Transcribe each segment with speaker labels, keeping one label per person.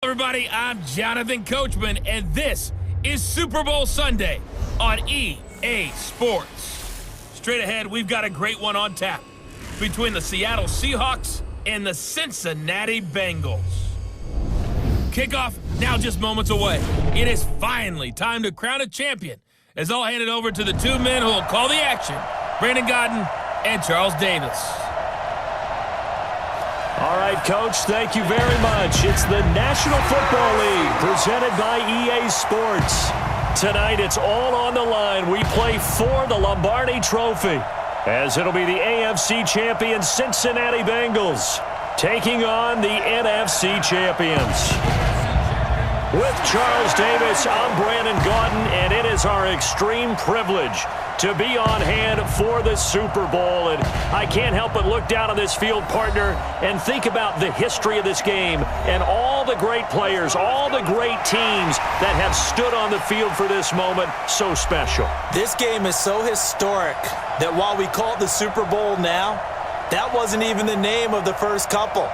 Speaker 1: Everybody, I'm Jonathan Coachman, and this is Super Bowl Sunday on EA Sports. Straight ahead, we've got a great one on tap between the Seattle Seahawks and the Cincinnati Bengals. Kickoff now just moments away. It is finally time to crown a champion, as I'll hand it over to the two men who will call the action, Brandon Godden and Charles Davis.
Speaker 2: All right, Coach, thank you very much. It's the National Football League presented by EA Sports. Tonight, it's all on the line. We play for the Lombardi Trophy, as it'll be the AFC champion Cincinnati Bengals taking on the NFC champions. With Charles Davis, I'm Brandon Godden, and it is our extreme privilege to be on hand for the Super Bowl. And I can't help but look down on this field, partner, and think about the history of this game and all the great players, all the great teams that have stood on the field for this moment. So special.
Speaker 3: This game is so historic that while we call it the Super Bowl now, that wasn't even the name of the first couple.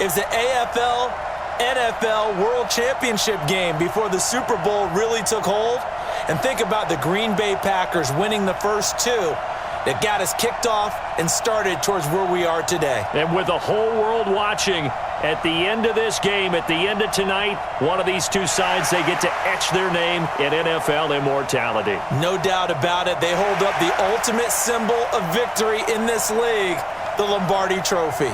Speaker 3: It was the AFL NFL World Championship game before the Super Bowl really took hold. And think about the Green Bay Packers winning the first two that got us kicked off and started towards where we are today.
Speaker 2: And with the whole world watching, at the end of this game, at the end of tonight, one of these two sides, they get to etch their name in NFL immortality.
Speaker 3: No doubt about it. They hold up the ultimate symbol of victory in this league, the Lombardi Trophy.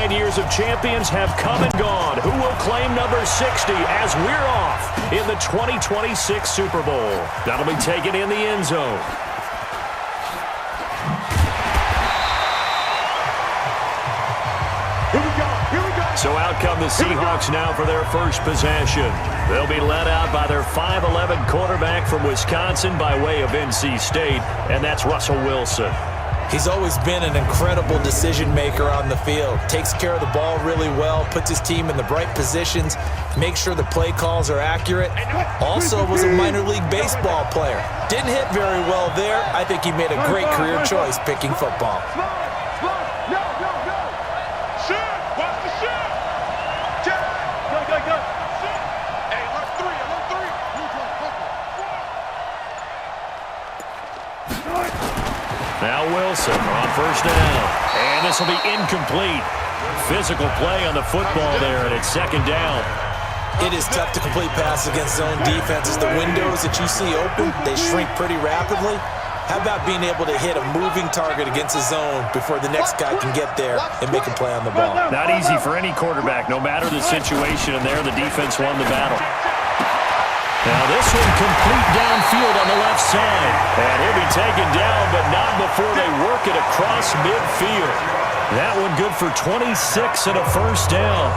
Speaker 2: Years of champions have come and gone. Who will claim number 60 as we're off in the 2026 Super Bowl? That'll be taken in the end zone.
Speaker 4: Here we go.
Speaker 2: So out come the Seahawks now for their first possession. They'll be led out by their 5'11 quarterback from Wisconsin by way of NC State, and that's Russell Wilson.
Speaker 3: He's always been an incredible decision maker on the field. Takes care of the ball really well, puts his team in the right positions, makes sure the play calls are accurate. Also was a minor league baseball player. Didn't hit very well there. I think he made a great career choice picking football.
Speaker 2: Now Wilson on first down. And this will be incomplete. Physical play on the football there, and it's second down.
Speaker 3: It is tough to complete pass against zone defenses. The windows that you see open, they shrink pretty rapidly. How about being able to hit a moving target against a zone before the next guy can get there and make a play on the ball?
Speaker 2: Not easy for any quarterback, no matter the situation, and there the defense won the battle. Now this one complete downfield on the left side. And he'll be taken down, but not before they work it across midfield. That one good for 26 and a first down.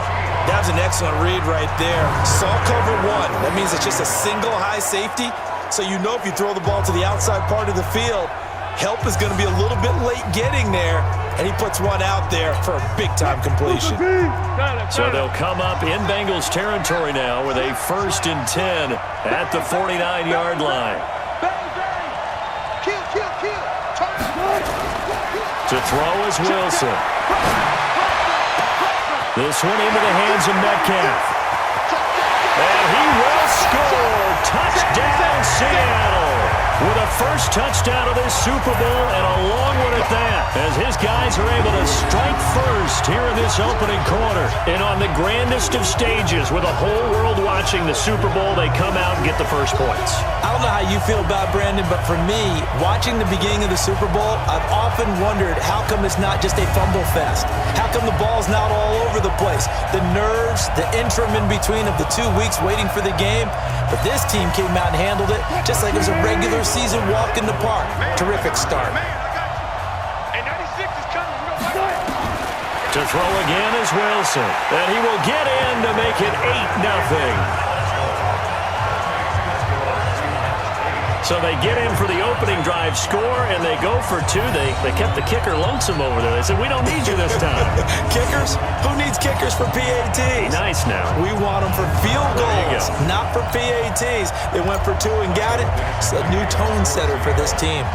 Speaker 3: That was an excellent read right there. Saw cover one. That means it's just a single high safety. So you know if you throw the ball to the outside part of the field, help is going to be a little bit late getting there. And he puts one out there for a big-time completion.
Speaker 2: So they'll come up in Bengals territory now with a 1st and 10 at the 49-yard line. To throw is Wilson. This one into the hands of Metcalf. And he will score. Touchdown, Seattle. With a first touchdown of this Super Bowl, and a long one at that, as his guys are able to strike first here in this opening quarter. And on the grandest of stages, with the whole world watching the Super Bowl, they come out and get the first points.
Speaker 3: I don't know how you feel about Brandon, but for me, watching the beginning of the Super Bowl, I've often wondered how come it's not just a fumble fest? How come the ball's not all over the place? The nerves, the interim in between of the 2 weeks waiting for the game. But this team came out and handled it just like it was a regular season walk in the park. Terrific start.
Speaker 2: To throw again is Wilson, and he will get in to make it 8-0. So they get in for the opening drive score, and they go for two. They kept the kicker lonesome over there. They said, we don't need you this time.
Speaker 3: Kickers? Who needs kickers for PATs?
Speaker 2: Nice now.
Speaker 3: We want them for field goals, not for PATs. They went for two and got it. It's a new tone setter for this team.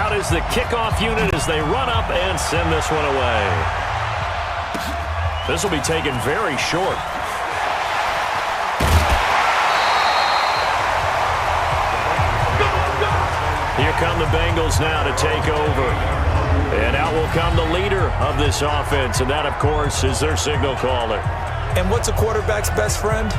Speaker 2: Out is the kickoff unit as they run up and send this one away. This will be taken very short. Here come the Bengals now to take over. And out will come the leader of this offense, and that, of course, is their signal caller.
Speaker 3: And what's a quarterback's best friend?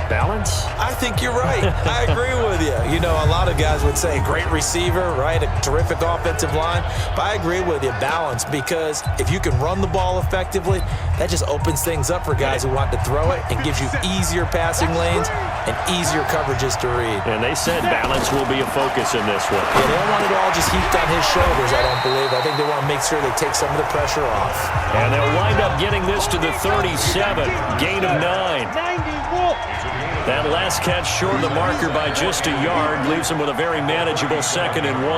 Speaker 2: Balance?
Speaker 3: I think you're right. I agree with you. You know, a lot of guys would say great receiver, right? A terrific offensive line. But I agree with you, balance, because if you can run the ball effectively, that just opens things up for guys who want to throw it and gives you easier passing lanes and easier coverages to read.
Speaker 2: And they said balance will be a focus in this one.
Speaker 3: Yeah, they don't want it all just heaped on his shoulders, I don't believe. I think they want to make sure they take some of the pressure off.
Speaker 2: And they'll wind up getting this to the 37, gain of 9. That last catch short of the marker by just a yard leaves him with a very manageable 2nd and 1.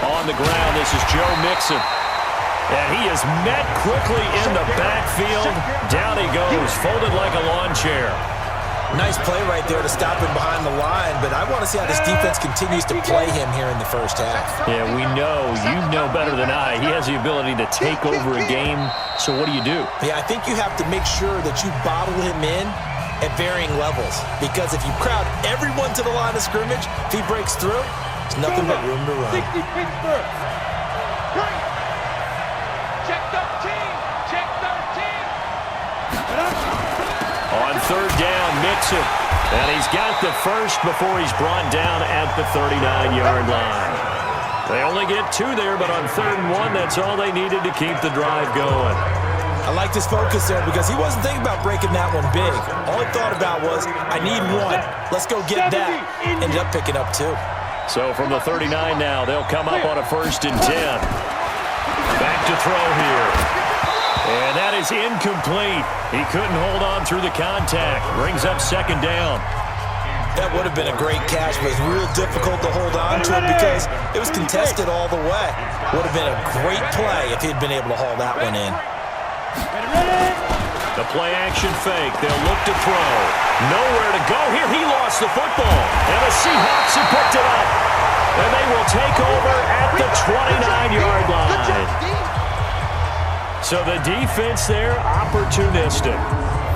Speaker 2: On the ground, this is Joe Mixon. And he is met quickly in the backfield. Down he goes, folded like a lawn chair.
Speaker 3: Nice play right there to stop him behind the line, but I want to see how this defense continues to play him here in the first half.
Speaker 2: Yeah, we know. You know better than I. He has the ability to take over a game, so what do you do?
Speaker 3: Yeah, I think you have to make sure that you bottle him in at varying levels, because if you crowd everyone to the line of scrimmage, if he breaks through, there's nothing but room to run.
Speaker 4: Check 13. Check 13.
Speaker 2: On 3rd down, Mixon. And he's got the first before he's brought down at the 39-yard line. They only get 2 there, but on 3rd and 1, that's all they needed to keep the drive going.
Speaker 3: I like his focus there because he wasn't thinking about breaking that one big. All he thought about was, I need 1. Let's go get that. Ended up picking up 2.
Speaker 2: So from the 39 now, they'll come up on a 1st and 10. Back to throw here. And that is incomplete. He couldn't hold on through the contact. Brings up 2nd down.
Speaker 3: That would have been a great catch, but it was real difficult to hold on to it because it was contested all the way. Would have been a great play if he'd been able to haul that one in.
Speaker 2: The play-action fake. They'll look to throw. Nowhere to go here. He lost the football. And the Seahawks have picked it up. And they will take over at the 29-yard line. So the defense there, opportunistic.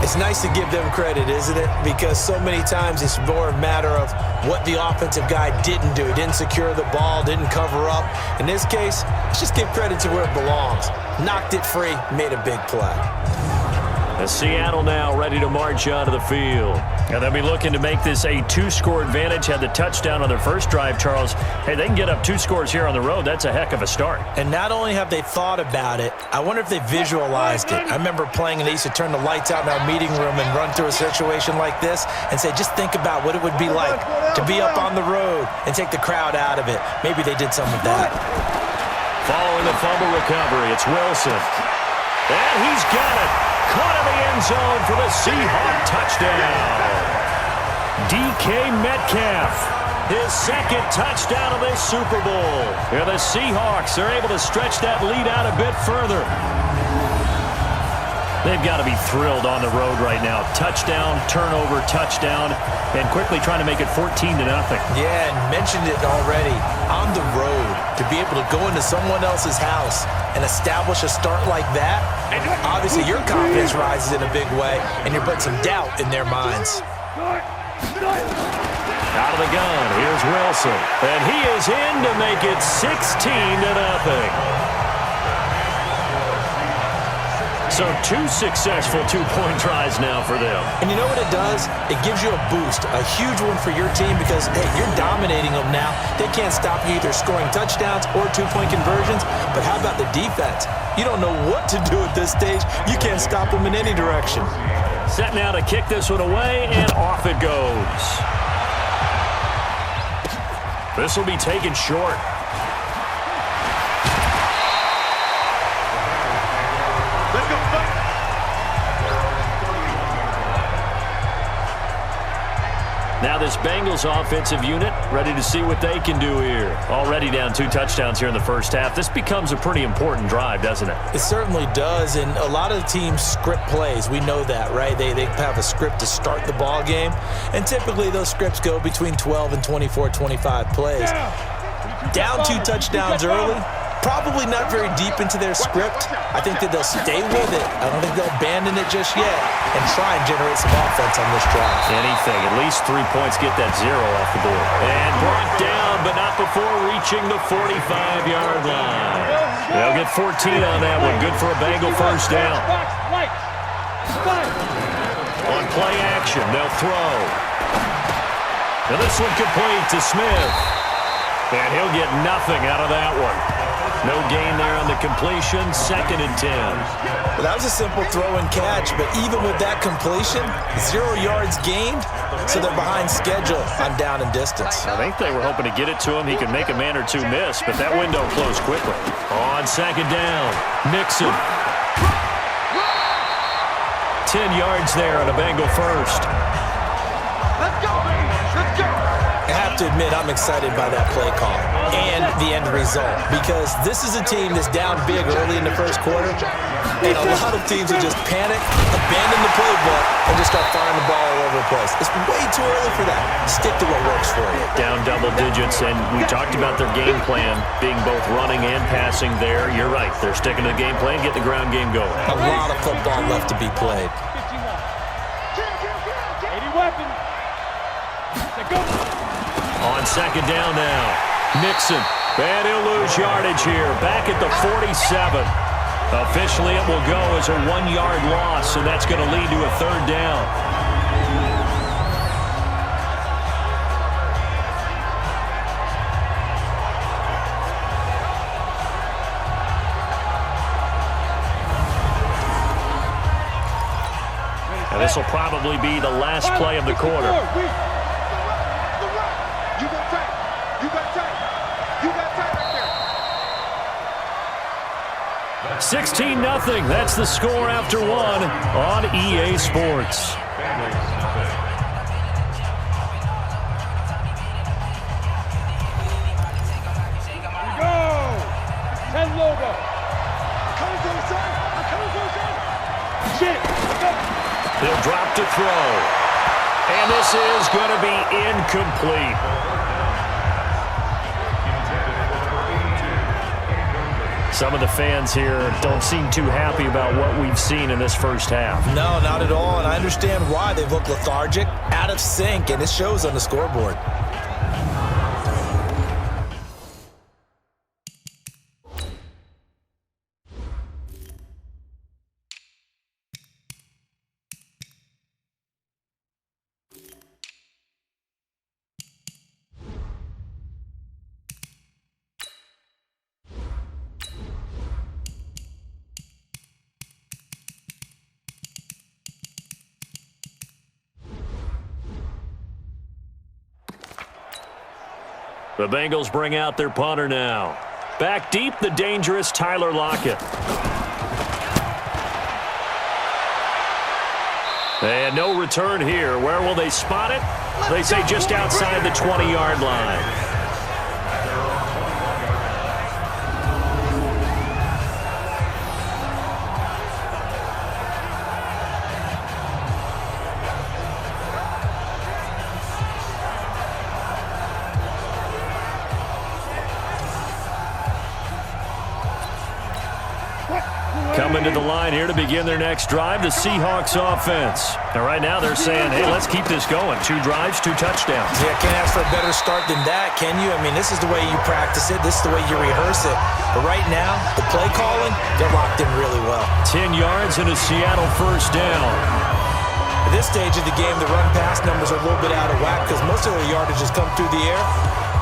Speaker 3: It's nice to give them credit, isn't it? Because so many times it's more a matter of what the offensive guy didn't do. He didn't secure the ball, didn't cover up. In this case, let's just give credit to where it belongs. Knocked it free, made a big play.
Speaker 2: As Seattle now ready to march onto the field. And they'll be looking to make this a 2-score advantage. Had the touchdown on their first drive, Charles. Hey, they can get up 2 scores here on the road. That's a heck of a start.
Speaker 3: And not only have they thought about it, I wonder if they visualized it. I remember playing and they used to turn the lights out in our meeting room and run through a situation like this and say, just think about what it would be like to be up on the road and take the crowd out of it. Maybe they did some of that.
Speaker 2: Following the fumble recovery, it's Wilson. And he's got it. Caught in the end zone for the Seahawk touchdown. DK Metcalf, his 2nd touchdown of this Super Bowl. And the Seahawks are able to stretch that lead out a bit further. They've got to be thrilled on the road right now. Touchdown, turnover, touchdown, and quickly trying to make it 14-0.
Speaker 3: Yeah, and mentioned it already. On the road, to be able to go into someone else's house and establish a start like that, obviously your confidence rises in a big way, and you're putting some doubt in their minds.
Speaker 2: Out of the gun, here's Wilson. And he is in to make it 16-0. So 2 successful two-point tries now for them.
Speaker 3: And you know what it does? It gives you a boost, a huge one for your team because, hey, you're dominating them now. They can't stop you either scoring touchdowns or two-point conversions. But how about the defense? You don't know what to do at this stage. You can't stop them in any direction.
Speaker 2: Set now to kick this one away, and off it goes. This will be taken short. Now this Bengals offensive unit ready to see what they can do here. Already down 2 touchdowns here in the first half. This becomes a pretty important drive, doesn't it?
Speaker 3: It certainly does, and a lot of teams script plays. We know that, right? They have a script to start the ball game, and typically those scripts go between 12 and 24, 25 plays. Down 2 touchdowns early, probably not very deep into their script. I think that they'll stay with it. I don't think they'll abandon it just yet and try and generate some offense on this drive.
Speaker 2: Anything. At least 3 points. Get that 0 off the board. And brought down, but not before reaching the 45-yard line. They'll get 14 on that one. Good for a Bengal first down. On play action, they'll throw. And this one complete to Smith. And he'll get nothing out of that one. No gain there on the completion, 2nd and 10.
Speaker 3: Well, that was a simple throw and catch, but even with that completion, 0 yards gained, so they're behind schedule on down and distance.
Speaker 2: I think they were hoping to get it to him. He could make a man or 2 miss, but that window closed quickly. On 2nd down, Nixon. 10 yards there on a Bengal first.
Speaker 4: Let's go, let's go.
Speaker 3: I have to admit, I'm excited by that play call and the end result because this is a team that's down big early in the first quarter, and a lot of teams will just panic, abandon the playbook, and just start firing the ball all over the place. It's way too early for that. Stick to what works for you.
Speaker 2: Down double digits, and we talked about their game plan being both running and passing there. You're right. They're sticking to the game plan, get the ground game going.
Speaker 3: A lot of football left to be played.
Speaker 4: 80 weapons. Go.
Speaker 2: On 2nd down now, Nixon. And he'll lose yardage here, back at the 47. Officially, it will go as a 1-yard loss, and that's going to lead to a 3rd down. And this will probably be the last play of the quarter. 16-0. That's the score after 1 on EA Sports.
Speaker 4: Go! 10 logo.
Speaker 2: He'll drop to throw. And this is going to be incomplete. Some of the fans here don't seem too happy about what we've seen in this first half.
Speaker 3: No, not at all, and I understand why. They've looked lethargic, out of sync, and it shows on the scoreboard.
Speaker 2: The Bengals bring out their punter now. Back deep, the dangerous Tyler Lockett. And no return here. Where will they spot it? They say just outside the 20-yard line. coming to the line here to begin their next drive, the Seahawks offense. Now, right now they're saying, hey, let's keep this going. 2 drives, 2 touchdowns.
Speaker 3: Yeah, can't ask for a better start than that, can you? I mean, this is the way you practice it. This is the way you rehearse it. But right now, the play calling, they're locked in really well.
Speaker 2: 10 yards and a Seattle first down.
Speaker 3: At this stage of the game, the run-pass numbers are a little bit out of whack because most of their yardage has come through the air.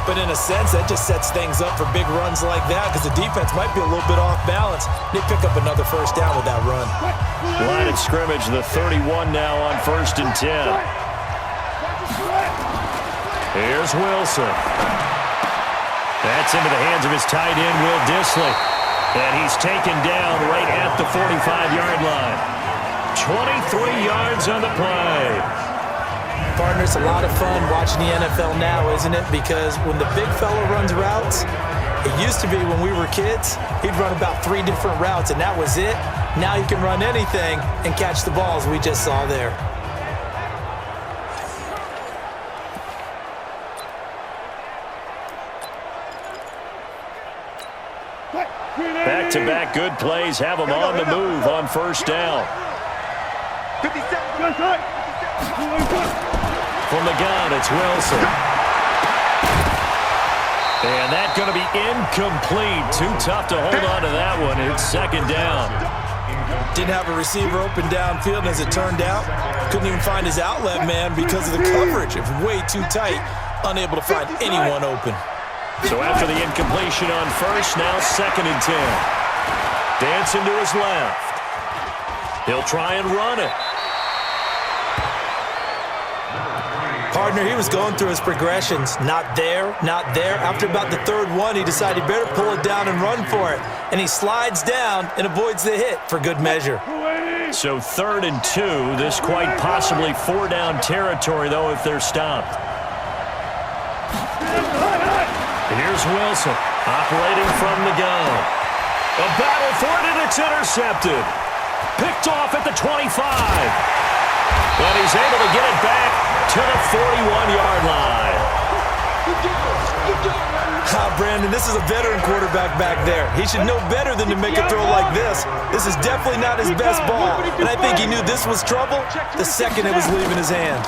Speaker 3: But in a sense, that just sets things up for big runs like that because the defense might be a little bit off balance. They pick up another first down with that run.
Speaker 2: Line of scrimmage, the 31 now on 1st and 10. Here's Wilson. That's into the hands of his tight end, Will Dissly. And he's taken down right at the 45-yard line. 23 yards on the play.
Speaker 3: Partner, it's a lot of fun watching the NFL now, isn't it? Because when the big fella runs routes, it used to be when we were kids, he'd run about 3 different routes, and that was it. Now he can run anything and catch the balls we just saw there.
Speaker 2: Back-to-back good plays have him on the move on first down. From the gun, it's Wilson. And that's going to be incomplete. Too tough to hold on to that one. It's second down.
Speaker 3: Didn't have a receiver open downfield, and as it turned out, couldn't even find his outlet man because of the coverage. It was way too tight, unable to find anyone open.
Speaker 2: So after the incompletion on first, now second and 10. Dancing to his left. He'll try and run it.
Speaker 3: Partner, he was going through his progressions. Not there, not there. After about the 3rd one, he decided he better pull it down and run for it. And he slides down and avoids the hit for good measure.
Speaker 2: So 3rd and 2. This quite possibly 4-down territory, though, if they're stopped. Here's Wilson, operating from the gun. A battle for it, and it's intercepted. Picked off at the 25. But he's able to get it back to the 41-yard line.
Speaker 3: Brandon, this is a veteran quarterback back there. He should know better than to make a throw like this. This is definitely not his best ball. And I think he knew this was trouble the second it was leaving his hand.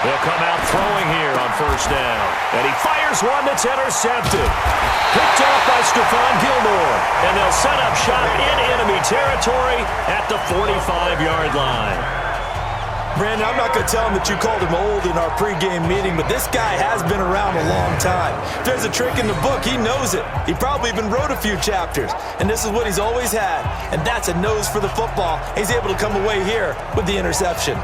Speaker 2: He'll come out throwing here on first down. And he fires one that's intercepted. Picked off by Stephon Gilmore. And they'll set up shop in enemy territory at the 45-yard line.
Speaker 3: Brandon, I'm not going to tell him that you called him old in our pregame meeting, but this guy has been around a long time. If there's a trick in the book, he knows it. He probably even wrote a few chapters. And this is what he's always had. And that's a nose for the football. He's able to come away here with the interception.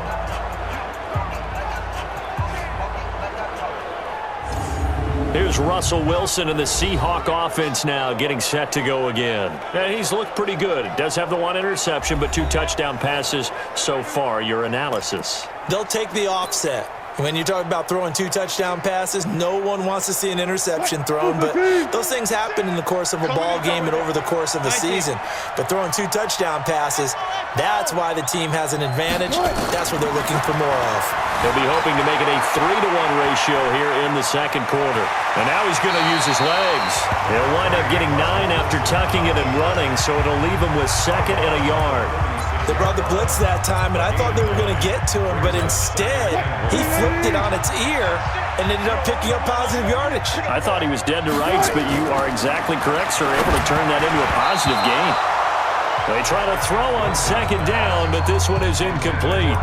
Speaker 2: Here's Russell Wilson and the Seahawk offense now getting set to go again. And he's looked pretty good. Does have the 1 interception, but 2 touchdown passes so far. Your analysis?
Speaker 3: They'll take the offset. When you talk about throwing 2 touchdown passes, no one wants to see an interception thrown, but those things happen in the course of a ball game and over the course of a season. But throwing 2 touchdown passes, that's why the team has an advantage. That's what they're looking for more of.
Speaker 2: They'll be hoping to make it a 3-to-1 ratio here in the second quarter. And now he's going to use his legs. He'll wind up getting 9 after tucking it and running, so it'll leave him with 2nd and a yard.
Speaker 3: They brought the blitz that time, and I thought they were going to get to him, but instead, he flipped it on its ear and ended up picking up positive yardage.
Speaker 2: I thought he was dead to rights, but you are exactly correct, sir. Able to turn that into a positive gain. They try to throw on 2nd down, but this one is incomplete.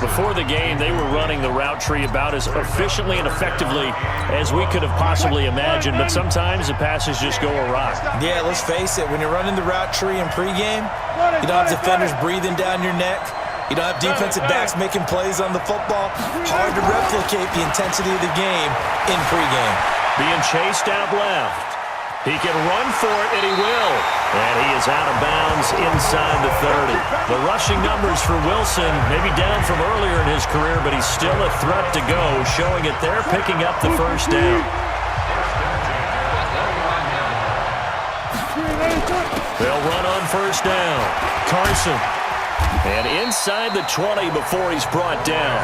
Speaker 2: Before the game, they were running the route tree about as efficiently and effectively as we could have possibly imagined, but sometimes the passes just go awry.
Speaker 3: Yeah, let's face it. When you're running the route tree in pregame, you don't have defenders breathing down your neck. You don't have defensive backs making plays on the football. Hard to replicate the intensity of the game in pregame.
Speaker 2: Being chased out left. He can run for it, and he will. And he is out of bounds inside the 30. The rushing numbers for Wilson maybe down from earlier in his career, but he's still a threat to go, showing it there, picking up the first down. They'll run on first down. Carson. And inside the 20 before he's brought down.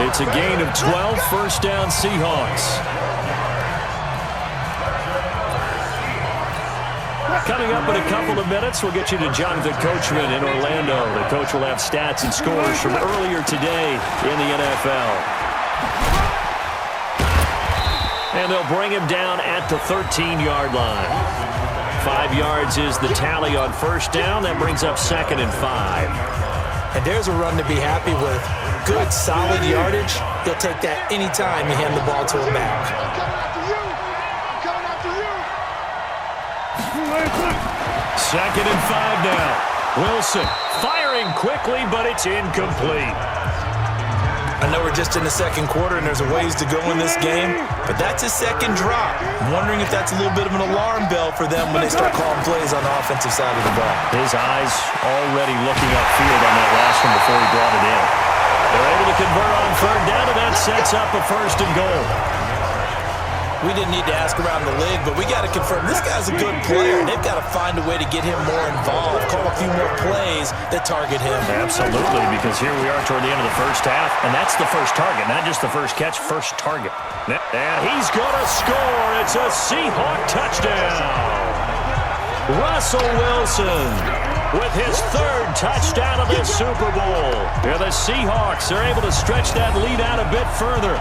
Speaker 2: It's a gain of 12, first down Seahawks. Coming up in a couple of minutes, we'll get you to Jonathan Coachman in Orlando. The coach will have stats and scores from earlier today in the NFL. And they'll bring him down at the 13-yard line. 5 yards is the tally on first down. That brings up 2nd and 5.
Speaker 3: And there's a run to be happy with. Good, solid yardage. He'll take that anytime you hand the ball to him back.
Speaker 2: Second and 5 now. Wilson firing quickly, but it's incomplete.
Speaker 3: I know we're just in the second quarter and there's a ways to go in this game, but that's his second drop. I'm wondering if that's a little bit of an alarm bell for them when they start calling plays on the offensive side of the ball.
Speaker 2: His eyes already looking upfield on that last one before he brought it in. They're able to convert on third down, and that sets up a 1st and goal.
Speaker 3: We didn't need to ask around the league, but we got to confirm this guy's a good player. They've got to find a way to get him more involved, call a few more plays that target him.
Speaker 2: Absolutely, because here we are toward the end of the first half, and that's the first target, not just the first catch, first target. And he's going to score. It's a Seahawk touchdown. Russell Wilson with his 3rd touchdown of this Super Bowl. Yeah, the Seahawks are able to stretch that lead out a bit further.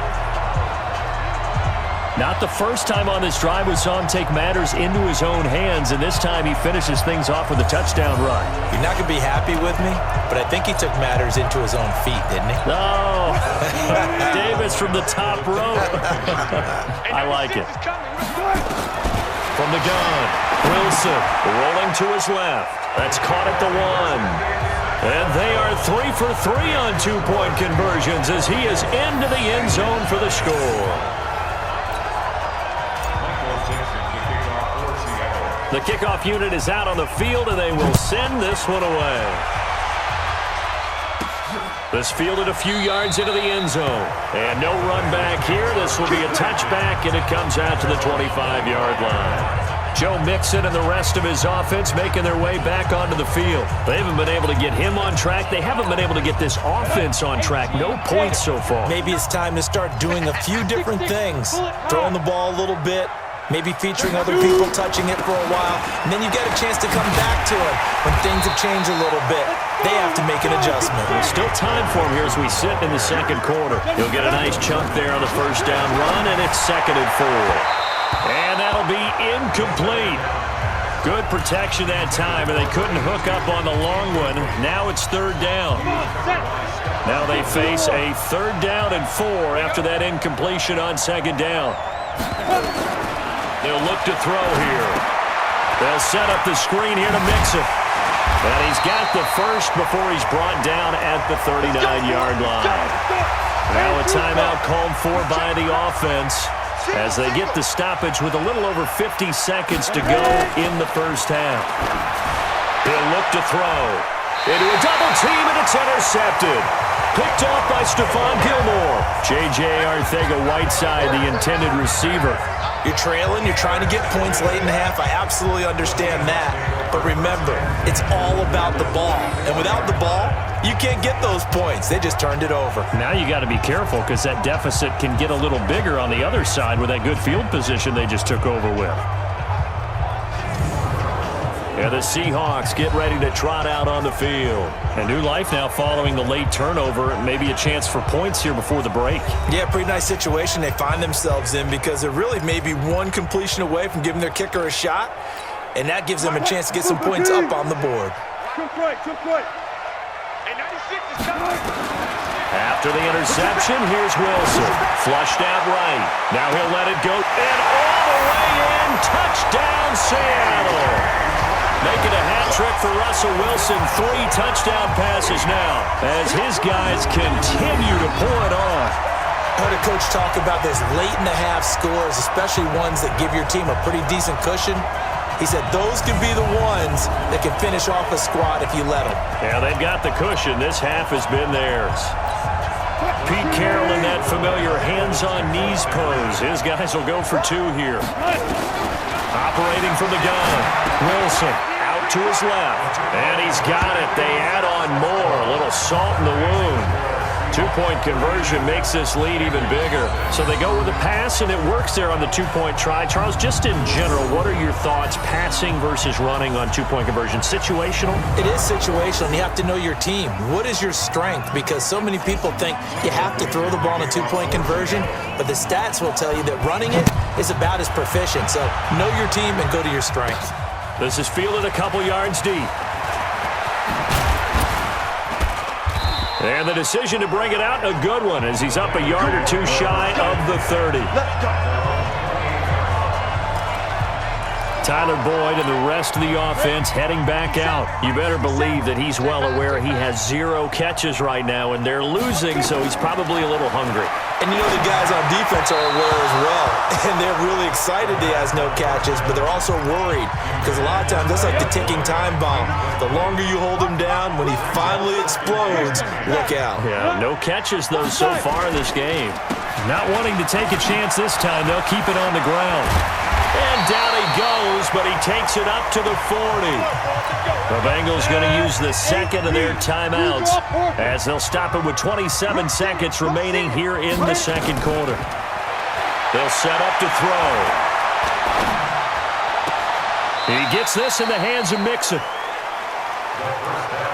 Speaker 2: Not the first time on this drive we saw him take matters into his own hands, and this time he finishes things off with a touchdown run.
Speaker 3: You're not going to be happy with me, but I think he took matters into his own feet, didn't he?
Speaker 2: No. Davis from the top row. I like it. From the gun, Wilson rolling to his left. That's caught at the 1. And they are 3 for 3 on 2-point conversions as he is into the end zone for the score. The kickoff unit is out on the field, and they will send this one away. This fielded a few yards into the end zone. And no run back here. This will be a touchback, and it comes out to the 25-yard line. Joe Mixon and the rest of his offense making their way back onto the field. They haven't been able to get him on track. They haven't been able to get this offense on track. No points so far.
Speaker 3: Maybe it's time to start doing a few different things. Throwing the ball a little bit. Maybe featuring other people touching it for a while, and then you get a chance to come back to it when things have changed a little bit. They have to make an adjustment.
Speaker 2: There's still time for him here as we sit in the second quarter. He'll get a nice chunk there on the first down run, and it's 2nd and 4. And that'll be incomplete. Good protection that time, and they couldn't hook up on the long one. Now it's 3rd down. Now they face a 3rd down and 4 after that incompletion on 2nd down. They'll look to throw here. They'll set up the screen here to Mixon. And he's got the first before he's brought down at the 39-yard line. Now a timeout called for by the offense as they get the stoppage with a little over 50 seconds to go in the first half. He'll look to throw. Into a double team, and it's intercepted. Picked off by Stephon Gilmore. J.J. Arcega-Whiteside, the intended receiver.
Speaker 3: You're trailing, you're trying to get points late in the half. I absolutely understand that. But remember, it's all about the ball. And without the ball, you can't get those points. They just turned it over.
Speaker 2: Now you got to be careful because that deficit can get a little bigger on the other side with that good field position they just took over with. And the Seahawks get ready to trot out on the field. A new life now following the late turnover. Maybe a chance for points here before the break.
Speaker 3: Yeah, pretty nice situation they find themselves in because they're really maybe one completion away from giving their kicker a shot. And that gives them a chance to get some points up on the board.
Speaker 2: After the interception, here's Wilson. Flushed out right. Now he'll let it go. And all the way in. Touchdown, Seattle. Making a hat trick for Russell Wilson. 3 touchdown passes now as his guys continue to pour it on.
Speaker 3: I heard a coach talk about those late-in-the-half scores, especially ones that give your team a pretty decent cushion. He said those could be the ones that can finish off a squad if you let them.
Speaker 2: Yeah, they've got the cushion. This half has been theirs. Pete Carroll in that familiar hands-on-knees pose. His guys will go for 2 here. Operating from the gun, Wilson out to his left, and he's got it. They add on more, a little salt in the wound. Two-point conversion makes this lead even bigger. So they go with a pass, and it works there on the two-point try. Charles, just in general, what are your thoughts passing versus running on two-point conversion? Situational?
Speaker 3: It is situational. You have to know your team. What is your strength? Because so many people think you have to throw the ball in a two-point conversion, but the stats will tell you that running it is about as proficient. So know your team and go to your strength.
Speaker 2: This is fielded a couple yards deep. And the decision to bring it out, a good one, as he's up a yard or two shy of the 30.
Speaker 4: Let's go.
Speaker 2: Tyler Boyd and the rest of the offense heading back out. You better believe that he's well aware he has 0 catches right now, and they're losing, so he's probably a little hungry.
Speaker 3: And you know the guys on defense are aware as well. And they're really excited he has no catches, but they're also worried. Because a lot of times, that's like the ticking time bomb. The longer you hold him down, when he finally explodes, look out.
Speaker 2: Yeah, no catches, though, so far in this game. Not wanting to take a chance this time, they'll keep it on the ground. And down he goes, but he takes it up to the 40. The Bengals going to use the second of their timeouts as they'll stop it with 27 seconds remaining here in the second quarter. They'll set up to throw. He gets this in the hands of Mixon.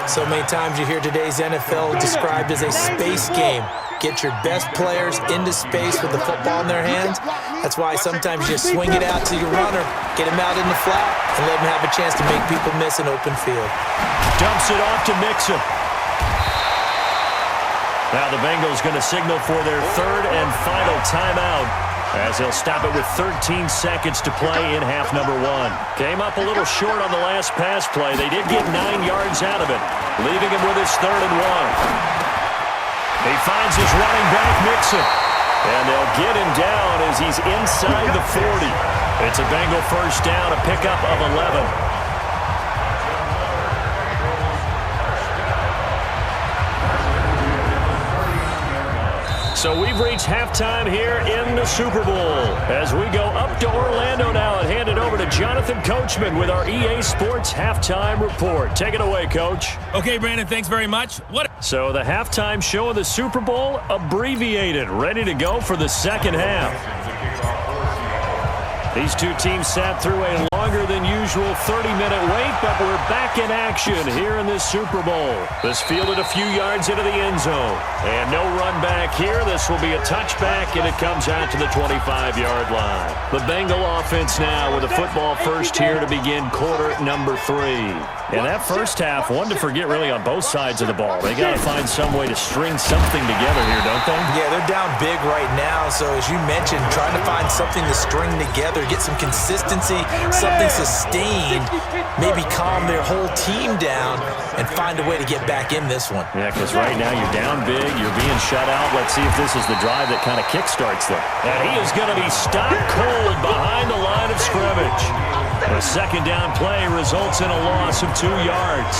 Speaker 3: So many times you hear today's NFL described as a space game. Get your best players into space with the football in their hands. That's why sometimes you just swing it out to your runner, get him out in the flat, and let him have a chance to make people miss an open field.
Speaker 2: Dumps it off to Mixon. Now the Bengals going to signal for their third and final timeout as they'll stop it with 13 seconds to play in half number 1. Came up a little short on the last pass play. They did get 9 yards out of it, leaving him with his third and 1. He finds his running back, Mixon. And they'll get him down as he's inside the 40. It's a Bengal first down, a pickup of 11. So we've reached halftime here in the Super Bowl as we go up to Orlando now and hand it over to Jonathan Coachman with our EA Sports Halftime Report. Take it away, Coach.
Speaker 1: Okay, Brandon, thanks very much.
Speaker 2: So the halftime show of the Super Bowl, abbreviated, ready to go for the second half. These two teams sat through a longer than usual 30-minute wait, but we're back in action here in this Super Bowl. This fielded a few yards into the end zone. And no run back here. This will be a touchback, and it comes out to the 25-yard line. The Bengal offense now with a football first here to begin quarter number 3. And that first half, one to forget really on both sides of the ball. They got to find some way to string something together here, don't they?
Speaker 3: Yeah, they're down big right now. So as you mentioned, trying to find something to string together, get some consistency, something sustained, maybe calm their whole team down and find a way to get back in this one.
Speaker 2: Yeah, because right now you're down big, you're being shut out. Let's see if this is the drive that kind of kickstarts them. And he is going to be stopped cold behind the line of scrimmage. A second down play results in a loss of 2 yards.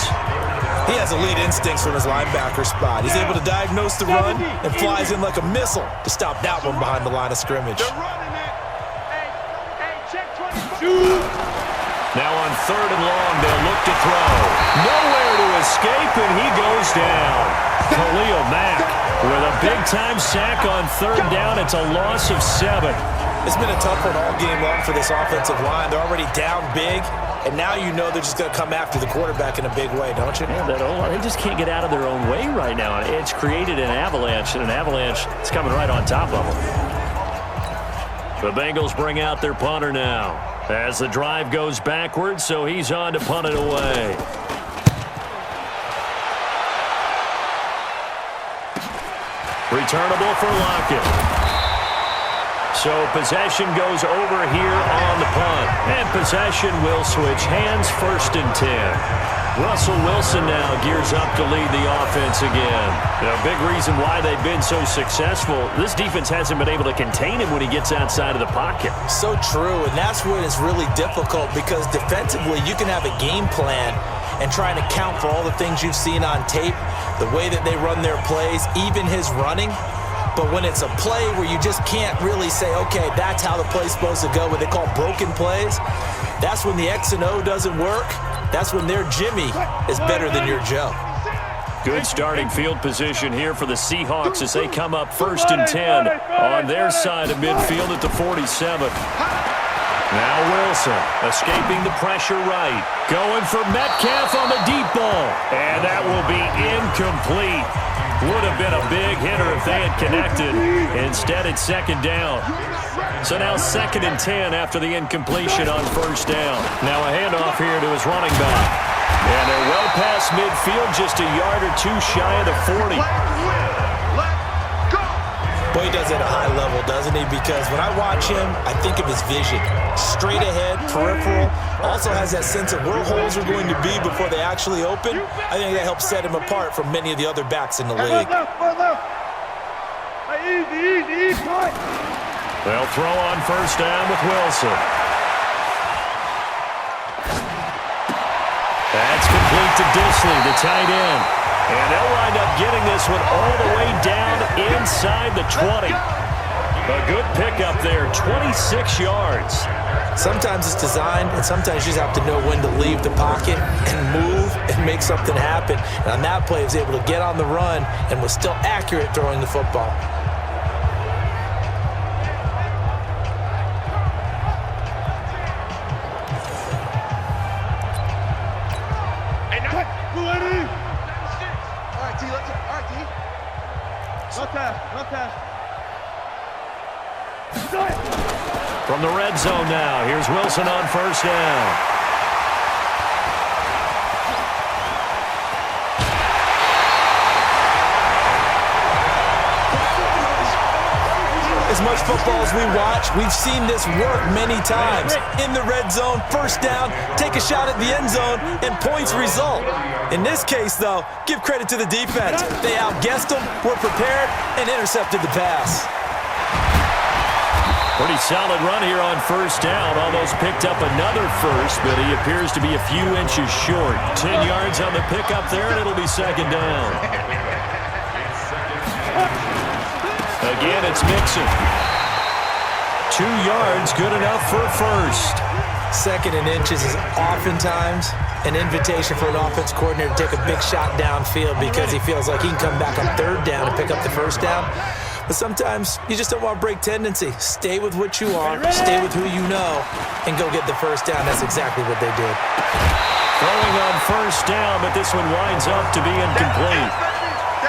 Speaker 3: He has elite instincts from his linebacker spot. He's able to diagnose the run and flies in like a missile to stop that one behind the line of scrimmage.
Speaker 2: Now on third and long, they'll look to throw. Nowhere to escape, and he goes down. Khalil Mack with a big-time sack on third down. It's a loss of 7.
Speaker 3: It's been a tough one all game long for this offensive line. They're already down big, and now you know they're just going to come after the quarterback in a big way, don't you?
Speaker 2: Yeah, they just can't get out of their own way right now. It's created an avalanche, and an avalanche is coming right on top of them. The Bengals bring out their punter now as the drive goes backwards, so he's on to punt it away. Returnable for Lockett. So possession goes over here on the punt. And possession will switch hands, first and 10. Russell Wilson now gears up to lead the offense again. A big reason why they've been so successful, this defense hasn't been able to contain him when he gets outside of the pocket.
Speaker 3: So true, and that's what is really difficult because defensively you can have a game plan and trying to count for all the things you've seen on tape, the way that they run their plays, even his running. But when it's a play where you just can't really say, okay, that's how the play's supposed to go, what they call broken plays, that's when the X and O doesn't work. That's when their Jimmy is better than your Joe.
Speaker 2: Good starting field position here for the Seahawks as they come up 1st and 10 on their side of midfield at the 47. Now Wilson escaping the pressure right. Going for Metcalf on the deep ball. And that will be incomplete. Would have been a big hitter if they had connected. Instead, it's 2nd down. So now 2nd and 10 after the incompletion on 1st down. Now a handoff here to his running back. And they're well past midfield, just a yard or two shy of the 40.
Speaker 3: Boy, he does it at a high level, doesn't he? Because when I watch him, I think of his vision. Straight ahead, peripheral. Also has that sense of where holes are going to be before they actually open. I think that helps set him apart from many of the other backs in the league.
Speaker 4: Easy.
Speaker 2: They'll throw on 1st down with Wilson. That's complete to Disley, the tight end. And they'll wind up getting this one all the way down inside the 20. A good pickup there, 26 yards.
Speaker 3: Sometimes it's designed, and sometimes you just have to know when to leave the pocket and move and make something happen. And on that play, he was able to get on the run and was still accurate throwing the football.
Speaker 2: From the red zone now, here's Wilson on 1st down.
Speaker 3: As much football as we watch, we've seen this work many times. In the red zone, 1st down, take a shot at the end zone, and points result. In this case, though, give credit to the defense. They outguessed them, were prepared, and intercepted the pass.
Speaker 2: Pretty solid run here on 1st down. Almost picked up another first, but he appears to be a few inches short. 10 yards on the pickup there, and it'll be 2nd down. Again, it's Mixon. 2 yards, good enough for a first.
Speaker 3: 2nd and inches is oftentimes an invitation for an offense coordinator to take a big shot downfield because he feels like he can come back on 3rd down and pick up the 1st down. But sometimes you just don't want to break tendency. Stay with what you are, stay with who you know, and go get the 1st down. That's exactly what they did.
Speaker 2: Throwing on 1st down, but this one winds up to be incomplete.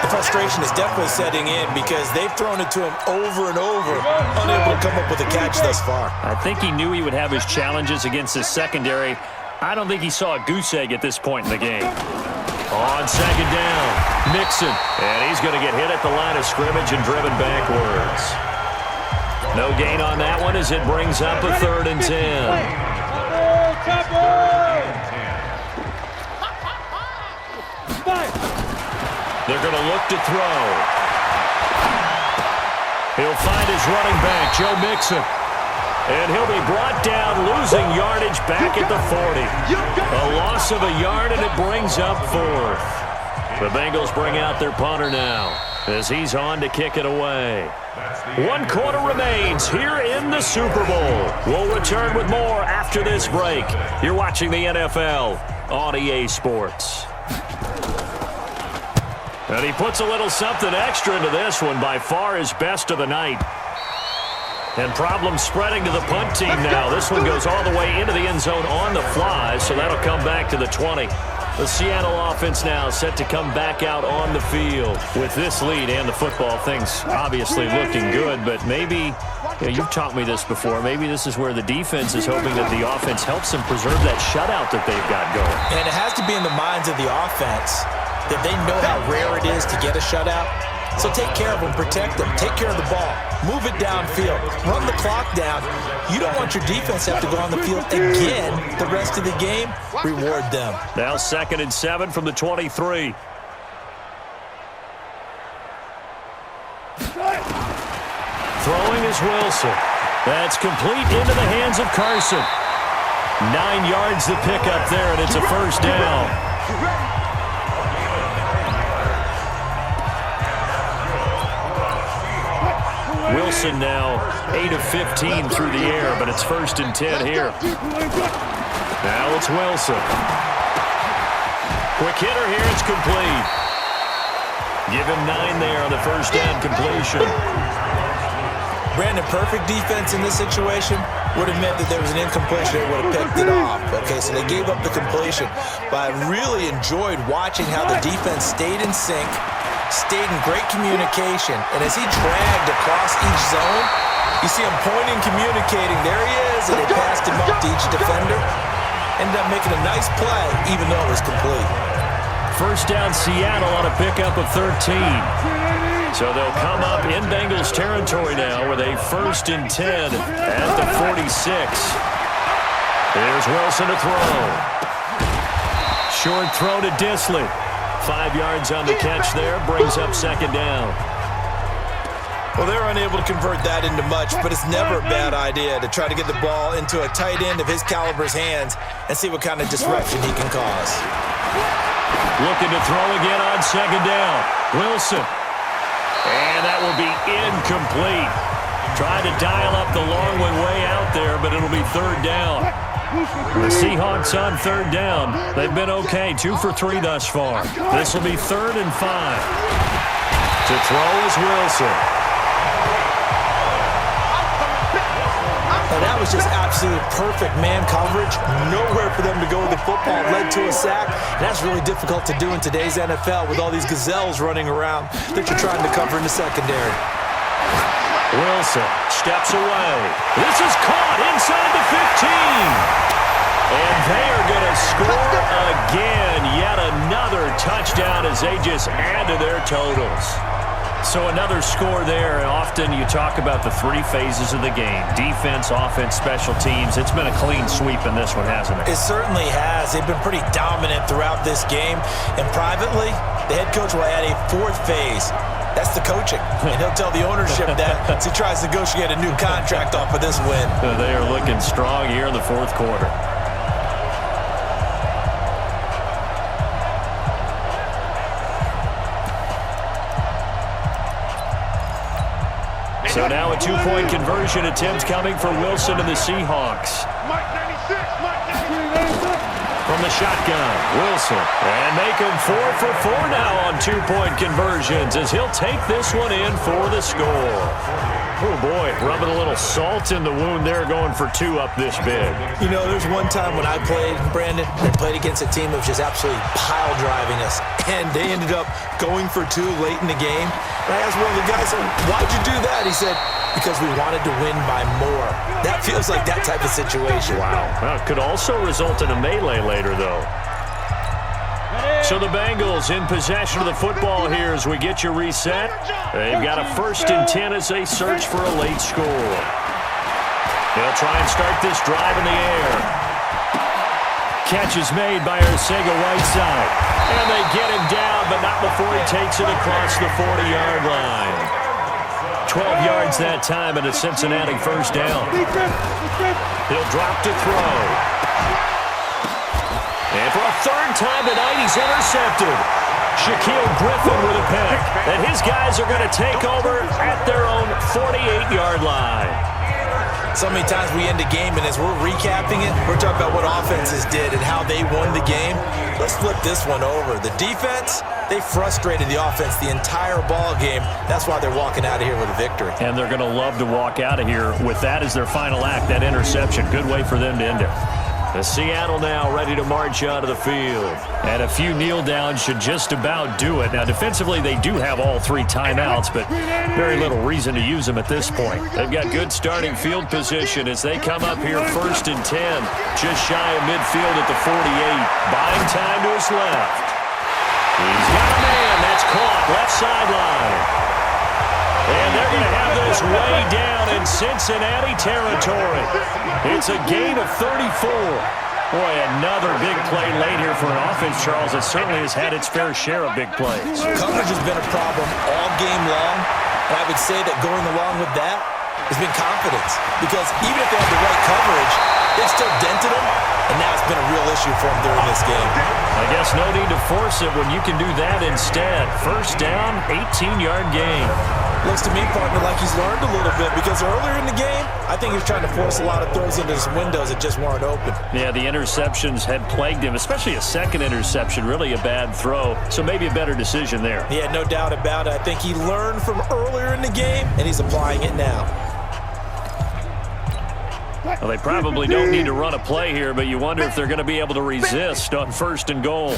Speaker 3: The frustration is definitely setting in because they've thrown it to him over and over, unable to come up with a catch thus far.
Speaker 2: I think he knew he would have his challenges against his secondary. I don't think he saw a goose egg at this point in the game. On 2nd down, Mixon. And he's going to get hit at the line of scrimmage and driven backwards. No gain on that one as it brings up a 3rd and 10. They're going to look to throw. He'll find his running back, Joe Mixon. And he'll be brought down, losing yardage back at the 40. A loss of a yard, and it brings up 4th. The Bengals bring out their punter now as he's on to kick it away. 1 quarter remains here in the Super Bowl. We'll return with more after this break. You're watching the NFL on EA Sports. And he puts a little something extra into this one, by far his best of the night. And problems spreading to the punt team now. This one goes all the way into the end zone on the fly, so that'll come back to the 20. The Seattle offense now set to come back out on the field. With this lead and the football, things obviously looking good, but maybe, you've taught me this before, maybe this is where the defense is hoping that the offense helps them preserve that shutout that they've got going.
Speaker 3: And it has to be in the minds of the offense that they know how rare it is to get a shutout. So take care of them, protect them, take care of the ball, move it downfield, run the clock down. You don't want your defense to have to go on the field again the rest of the game. Reward them.
Speaker 2: Now 2nd and 7 from the 23. Throwing is Wilson. That's complete into the hands of Carson. 9 yards the pickup there, and it's a 1st down. Wilson now 8 of 15 through the air, but it's 1st and 10 here. Now it's Wilson. Quick hitter here, it's complete. Give him 9 there on the first down completion.
Speaker 3: Brandon, perfect defense in this situation would have meant that there was an incompletion. They would have picked it off. Okay, so they gave up the completion. But I really enjoyed watching how the defense stayed in sync, stayed in great communication. And as he dragged across each zone, you see him pointing, communicating. There he is, and they passed him up to each defender. Ended up making a nice play, even though it was complete.
Speaker 2: First down Seattle on a pickup of 13. So they'll come up in Bengals territory now with a 1st and 10 at the 46. Here's Wilson to throw. Short throw to Disley. 5 yards on the catch there, brings up 2nd down.
Speaker 3: Well, they're unable to convert that into much, but it's never a bad idea to try to get the ball into a tight end of his caliber's hands and see what kind of disruption he can cause.
Speaker 2: Looking to throw again on 2nd down. Wilson. And that will be incomplete. Trying to dial up the long way out there, but it'll be 3rd down. The Seahawks on 3rd down. They've been okay, 2 for 3 thus far. This will be 3rd and 5. To throw is Wilson.
Speaker 3: Well, that was just absolute perfect man coverage. Nowhere for them to go with the football. Led to a sack. And that's really difficult to do in today's NFL with all these gazelles running around that you're trying to cover in the secondary.
Speaker 2: Wilson steps away. This is caught inside the 15. And they are going to score again. Yet another touchdown as they just add to their totals. So another score there. Often you talk about the 3 phases of the game. Defense, offense, special teams. It's been a clean sweep in this one, hasn't it?
Speaker 3: It certainly has. They've been pretty dominant throughout this game. And privately, the head coach will add a 4th phase. That's the coaching. And he'll tell the ownership that as he tries to negotiate a new contract off of this win.
Speaker 2: They are looking strong here in the 4th quarter. So now a 2-point conversion attempt coming for Wilson and the Seahawks. From the shotgun, Wilson. And make him 4 for 4 now on 2-point conversions as he'll take this one in for the score. Oh, boy, rubbing a little salt in the wound there, going for 2 up this big.
Speaker 3: You know, there's one time when I played, Brandon, I played against a team that was just absolutely pile driving us, and they ended up going for 2 late in the game. And I asked one of the guys, why'd you do that? He said, because we wanted to win by more. That feels like that type of situation.
Speaker 2: Wow. Well, it could also result in a melee later, though. So the Bengals in possession of the football here as we get you reset. They've got a 1st and 10 as they search for a late score. They'll try and start this drive in the air. Catch is made by Arcega-Whiteside. And they get him down, but not before he takes it across the 40-yard line. 12 yards that time and a Cincinnati 1st down. He'll drop to throw. And for a 3rd time tonight, he's intercepted. Shaquille Griffin with a pick. And his guys are going to take over at their own 48-yard line.
Speaker 3: So many times we end a game, and as we're recapping it, we're talking about what offenses did and how they won the game. Let's flip this one over. The defense, they frustrated the offense the entire ball game. That's why they're walking out of here with a victory.
Speaker 2: And they're going to love to walk out of here with that as their final act, that interception. Good way for them to end it. The Seattle now ready to march out of the field. And a few kneel downs should just about do it. Now, defensively, they do have all 3 timeouts, but very little reason to use them at this point. They've got good starting field position as they come up here 1st and 10. Just shy of midfield at the 48. Buying time to his left. He's got a man. That's caught. Left sideline. And they're going to have this way down in Cincinnati territory. It's a gain of 34. Boy, another big play late here for an offense, Charles, that certainly has had its fair share of big plays.
Speaker 3: Coverage has been a problem all game long, and I would say that going along with that has been confidence. Because even if they have the right coverage, they've still dented them, and now it's That's been a real issue for him during this game.
Speaker 2: I guess no need to force it when you can do that instead. First down, 18-yard gain.
Speaker 3: Looks to me, partner, like he's learned a little bit because earlier in the game, I think he was trying to force a lot of throws into his windows that just weren't open.
Speaker 2: Yeah, the interceptions had plagued him, especially a second interception, really a bad throw. So maybe a better decision there.
Speaker 3: Yeah, no doubt about it. I think he learned from earlier in the game, and he's applying it now.
Speaker 2: Well, they probably don't need to run a play here, but you wonder if they're going to be able to resist on 1st and goal.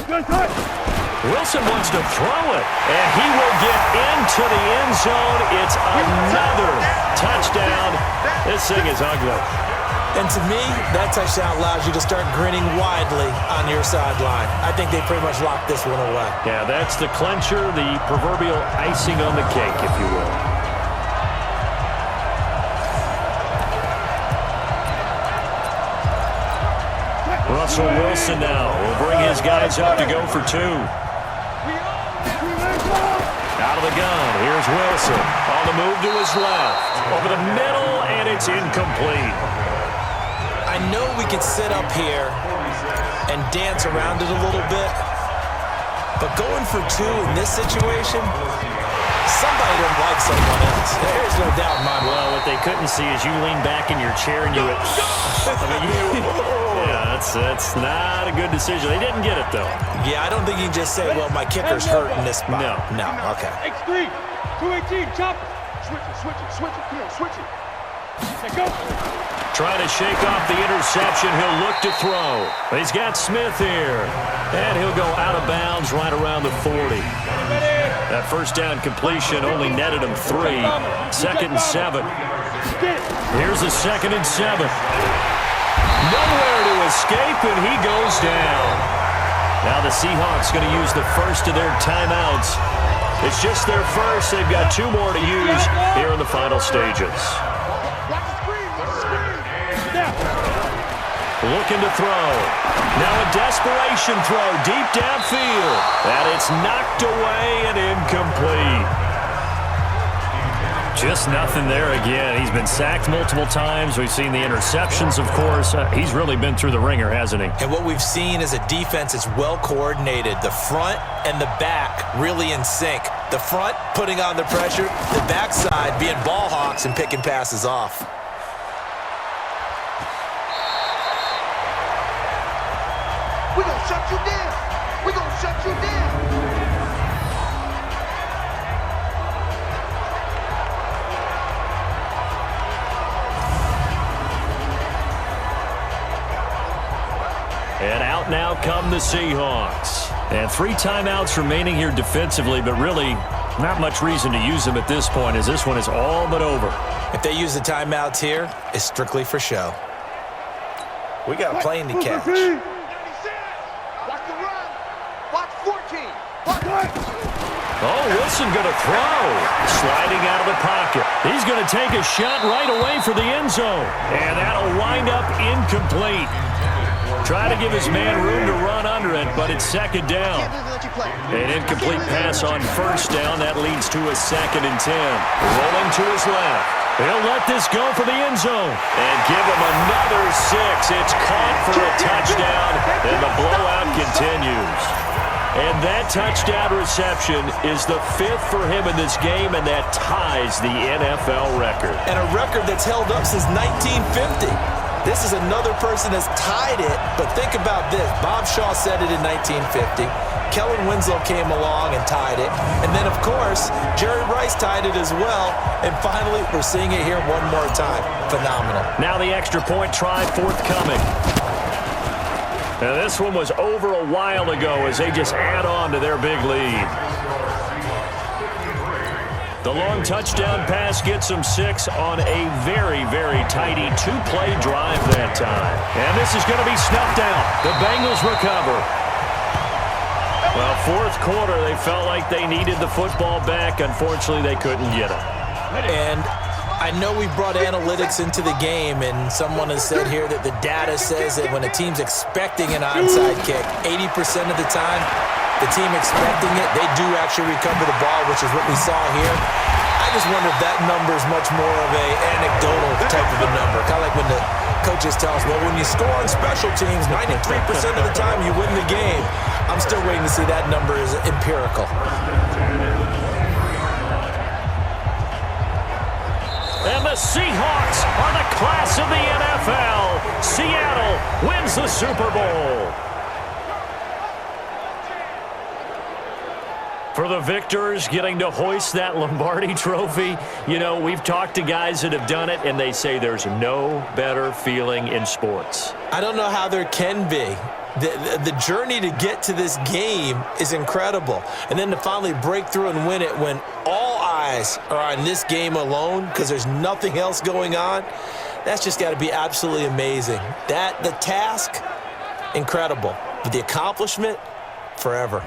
Speaker 2: Wilson wants to throw it, and he will get into the end zone. It's another touchdown. This thing is ugly.
Speaker 3: And to me, that touchdown allows you to start grinning widely on your sideline. I think they pretty much locked this one away.
Speaker 2: Yeah, that's the clincher, the proverbial icing on the cake, if you will. Russell Wilson now will bring his guys up to go for 2. Out of the gun, here's Wilson. On the move to his left. Over the middle, and it's incomplete.
Speaker 3: I know we could sit up here and dance around it a little bit, but going for 2 in this situation, somebody didn't like someone else. There's no doubt in my mind.
Speaker 2: Well, what they couldn't see is you lean back in your chair and you went, yeah, that's not a good decision. They didn't get it, though.
Speaker 3: Yeah, I don't think you can just say, well, my kicker's hurt in this spot. No, okay.
Speaker 4: X3, 218, chop it. Switch it. Come on, switch it. Go.
Speaker 2: Trying to shake off the interception. He'll look to throw. He's got Smith here. And he'll go out of bounds right around the 40. That first down completion only netted him 3. 2nd and 7. Here's a 2nd and 7. Nowhere to escape, and he goes down. Now the Seahawks going to use the first of their timeouts. It's just their first. They've got 2 more to use here in the final stages. Looking to throw. Now a desperation throw deep downfield. And it's knocked away and incomplete. Just nothing there again. He's been sacked multiple times. We've seen the interceptions, of course. He's really been through the ringer, hasn't he?
Speaker 3: And what we've seen is a defense that's well coordinated. The front and the back really in sync. The front putting on the pressure. The backside being ball hawks and picking passes off.
Speaker 5: We're going to shut you down. We're going to shut you down.
Speaker 2: And out now come the Seahawks. And 3 timeouts remaining here defensively, but really not much reason to use them at this point, as this one is all but over.
Speaker 3: If they use the timeouts here, it's strictly for show. We got a plane to catch.
Speaker 5: Watch the run. Watch 14.
Speaker 2: Oh, Wilson going to throw. Sliding out of the pocket. He's going to take a shot right away for the end zone. And that'll wind up incomplete. Try to give his man room to run under it, but it's 2nd down. An incomplete pass on 1st down. That leads to a 2nd and 10. Rolling to his left. He'll let this go for the end zone. And give him another 6. It's caught for a touchdown. And the blowout continues. And that touchdown reception is the 5th for him in this game, and that ties the NFL record.
Speaker 3: And a record that's held up since 1950. This is another person that's tied it, but think about this. Bob Shaw said it in 1950. Kellen Winslow came along and tied it. And then, of course, Jerry Rice tied it as well. And finally, we're seeing it here one more time. Phenomenal.
Speaker 2: Now the extra point try forthcoming. Now this one was over a while ago as they just add on to their big lead. The long touchdown pass gets them 6 on a very, very tidy 2-play drive that time. And this is going to be snuffed out. The Bengals recover. Well, 4th quarter, they felt like they needed the football back. Unfortunately, they couldn't get it.
Speaker 3: And I know we brought analytics into the game, and someone has said here that the data says that when a team's expecting an onside kick, 80% of the time, the team expecting it, they do actually recover the ball, which is what we saw here. I just wonder if that number is much more of a anecdotal type of a number. Kind of like when the coaches tell us, well, when you score on special teams, 93% of the time you win the game. I'm still waiting to see that number is empirical.
Speaker 2: And the Seahawks are the class of the NFL. Seattle wins the Super Bowl. For the victors getting to hoist that Lombardi trophy, you know, we've talked to guys that have done it, and they say there's no better feeling in sports.
Speaker 3: I don't know how there can be. The journey to get to this game is incredible. And then to finally break through and win it when all eyes are on this game alone because there's nothing else going on, that's just got to be absolutely amazing. The task, incredible. But the accomplishment, forever.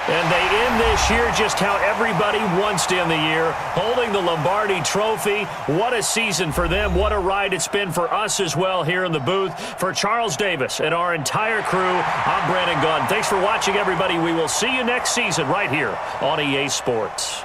Speaker 2: And they end this year just how everybody wants to end the year, holding the Lombardi trophy. What a season for them. What a ride it's been for us as well here in the booth. For Charles Davis and our entire crew, I'm Brandon Gaudin. Thanks for watching, everybody. We will see you next season right here on EA Sports.